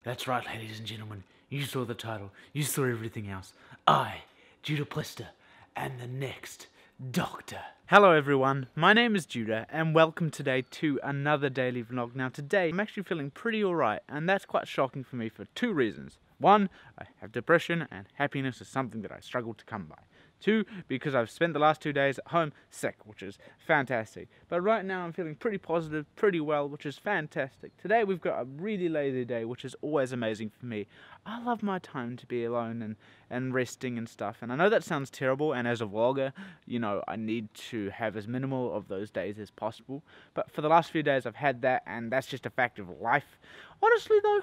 That's right, ladies and gentlemen. You saw the title. You saw everything else. I, Judah Plester, am the next Doctor. Hello everyone, my name is Judah and welcome today to another daily vlog. Now today I'm actually feeling pretty alright, and that's quite shocking for me for two reasons. One, I have depression and happiness is something that I struggle to come by. Two, because I've spent the last 2 days at home sick, which is fantastic. But right now I'm feeling pretty positive, pretty well, which is fantastic. Today we've got a really lazy day, which is always amazing for me. I love my time to be alone and resting and stuff. And I know that sounds terrible, and as a vlogger, you know, I need to have as minimal of those days as possible. But for the last few days I've had that, and that's just a fact of life. Honestly though,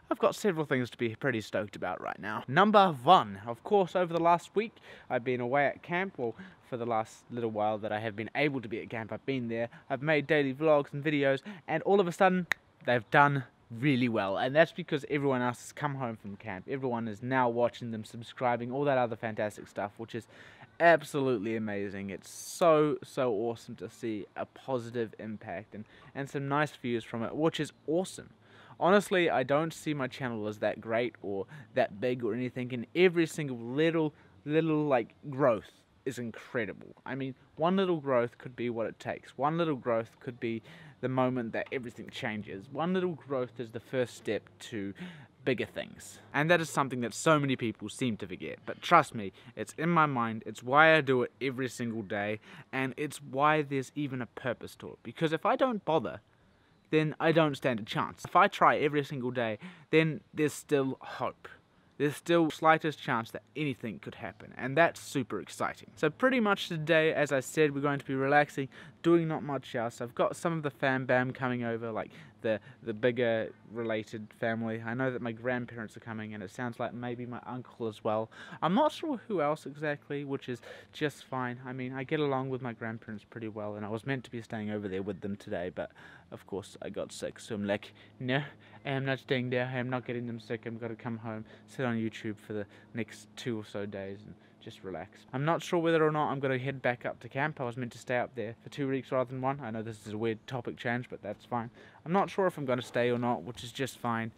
I've got several things to be pretty stoked about right now. Number one, of course, over the last week, I've been away at camp. Well, for the last little while that I have been able to be at camp, I've been there. I've made daily vlogs and videos, and all of a sudden, they've done really well. And that's because everyone else has come home from camp. Everyone is now watching them, subscribing, all that other fantastic stuff, which is absolutely amazing. It's so awesome to see a positive impact and some nice views from it, which is awesome. Honestly, I don't see my channel as that great or that big or anything, and every single little like growth is incredible. I mean, one little growth could be what it takes. One little growth could be the moment that everything changes. One little growth is the first step to bigger things. And that is something that so many people seem to forget. But trust me, it's in my mind, it's why I do it every single day, and it's why there's even a purpose to it. Because if I don't bother, then I don't stand a chance. If I try every single day, then there's still hope. There's still slightest chance that anything could happen, and that's super exciting. So pretty much today, as I said, we're going to be relaxing, doing not much else. I've got some of the fam bam coming over, like the bigger related family. I know that my grandparents are coming, and it sounds like maybe my uncle as well. I'm not sure who else exactly, which is just fine. I mean, I get along with my grandparents pretty well, and I was meant to be staying over there with them today, but of course I got sick, so I'm like, no, I'm not staying there, I'm not getting them sick, I'm gonna come home, sit on YouTube for the next 2 or so days and just relax. I'm not sure whether or not I'm gonna head back up to camp. I was meant to stay up there for 2 weeks rather than 1. I know this is a weird topic change, but that's fine. I'm not sure if I'm gonna stay or not, which is just fine.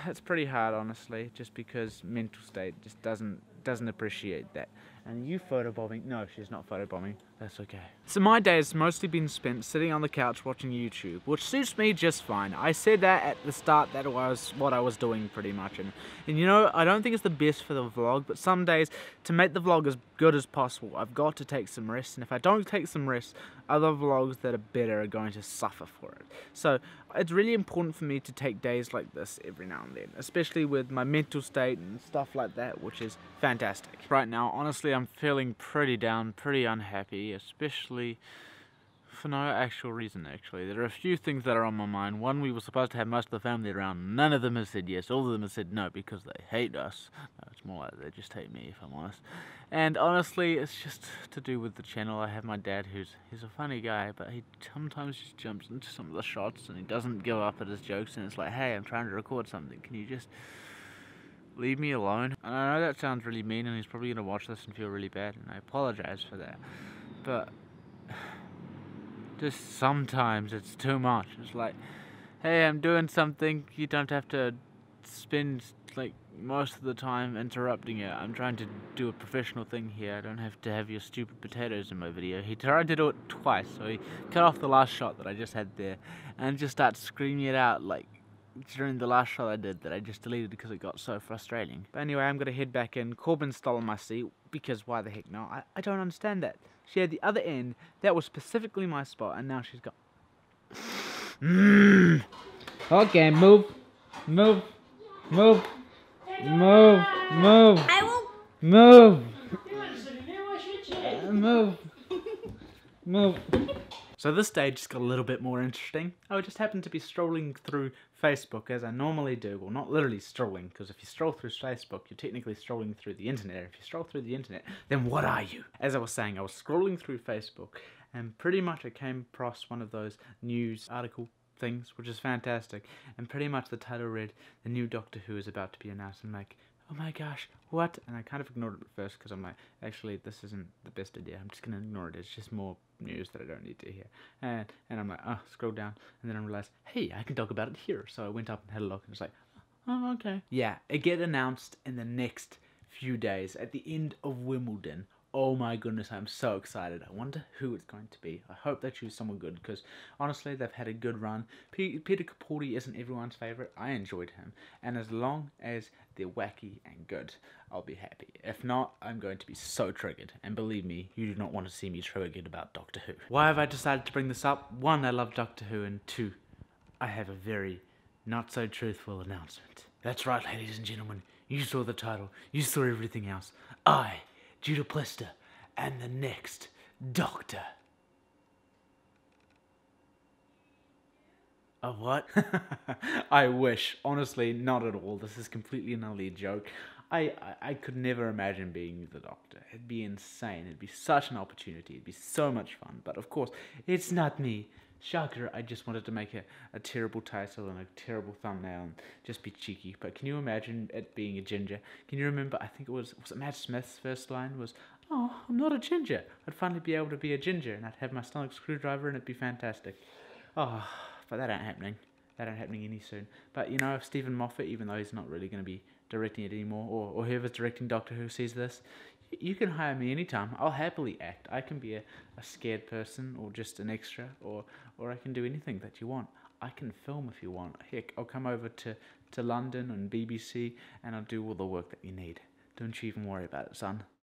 It's pretty hard, honestly, just because mental state just doesn't appreciate that. And you photobombing? No, she's not photobombing. That's okay. So my day has mostly been spent sitting on the couch watching YouTube, which suits me just fine. I said that at the start that was what I was doing pretty much. And you know, I don't think it's the best for the vlog, but some days, to make the vlog as good as possible, I've got to take some rest. And if I don't take some rest, other vlogs that are better are going to suffer for it. So it's really important for me to take days like this every now and then, especially with my mental state and stuff like that, which is fantastic. Right now, honestly, I'm feeling pretty down, pretty unhappy, especially for no actual reason, actually. There are a few things that are on my mind. One, we were supposed to have most of the family around. None of them have said yes. All of them have said no because they hate us. No, it's more like they just hate me, if I'm honest. And honestly, it's just to do with the channel. I have my dad, he's a funny guy, but he sometimes just jumps into some of the shots and he doesn't give up at his jokes, and it's like, hey, I'm trying to record something. Can you just leave me alone? And I know that sounds really mean, and he's probably going to watch this and feel really bad, and I apologize for that. But just sometimes it's too much. It's like, hey, I'm doing something, you don't have to spend like most of the time interrupting it. I'm trying to do a professional thing here. I don't have to have your stupid potatoes in my video. He tried to do it twice, so he cut off the last shot that I just had there and just started screaming it out like during the last shot I did that I just deleted because it got so frustrating. But anyway, I'm gonna head back in. Corbin's stolen my seat because why the heck not? I don't understand that. She had the other end that was specifically my spot, and now she's got. Okay, move, move, move, move, move. I won't move. Move, move. So this day just got a little bit more interesting. I just happened to be strolling through Facebook as I normally do. Well, not literally strolling, because if you stroll through Facebook, you're technically strolling through the internet. If you stroll through the internet, then what are you? As I was saying, I was scrolling through Facebook, and pretty much I came across one of those news article things, which is fantastic. And pretty much the title read, "The new Doctor Who is about to be announced." I'm like, oh my gosh, what? And I kind of ignored it at first because I'm like, actually, this isn't the best idea. I'm just going to ignore it. It's just more news that I don't need to hear. And I'm like, oh, scroll down. And then I realized, hey, I can talk about it here. So I went up and had a look and it's like, Oh, okay. Yeah, it get announced in the next few days at the end of Wimbledon. Oh my goodness, I'm so excited. I wonder who it's going to be. I hope they choose someone good because honestly, they've had a good run. Peter Capaldi isn't everyone's favorite. I enjoyed him, and as long as they're wacky and good, I'll be happy. If not, I'm going to be so triggered. And believe me, you do not want to see me triggered about Doctor Who. Why have I decided to bring this up? One, I love Doctor Who, and two, I have a very not so truthful announcement. That's right, ladies and gentlemen. You saw the title. You saw everything else. I, Judah Plester, am the next Doctor. A what? I wish. Honestly, not at all. This is completely and utterly a joke. I could never imagine being the Doctor. It'd be insane. It'd be such an opportunity. It'd be so much fun. But of course, it's not me. Shocker, I just wanted to make a terrible title and a terrible thumbnail and just be cheeky. But can you imagine it being a ginger? Can you remember, I think was it Matt Smith's first line was, "Oh, I'm not a ginger." I'd finally be able to be a ginger and I'd have my stomach screwdriver and it'd be fantastic. Oh, but that ain't happening. That ain't happening any soon. But you know, if Stephen Moffat, even though he's not really going to be directing it anymore, or whoever's directing Doctor Who sees this, you can hire me anytime. I'll happily act. I can be a scared person or just an extra, or I can do anything that you want. I can film if you want. Heck, I'll come over to London and BBC and I'll do all the work that you need. Don't you even worry about it, son.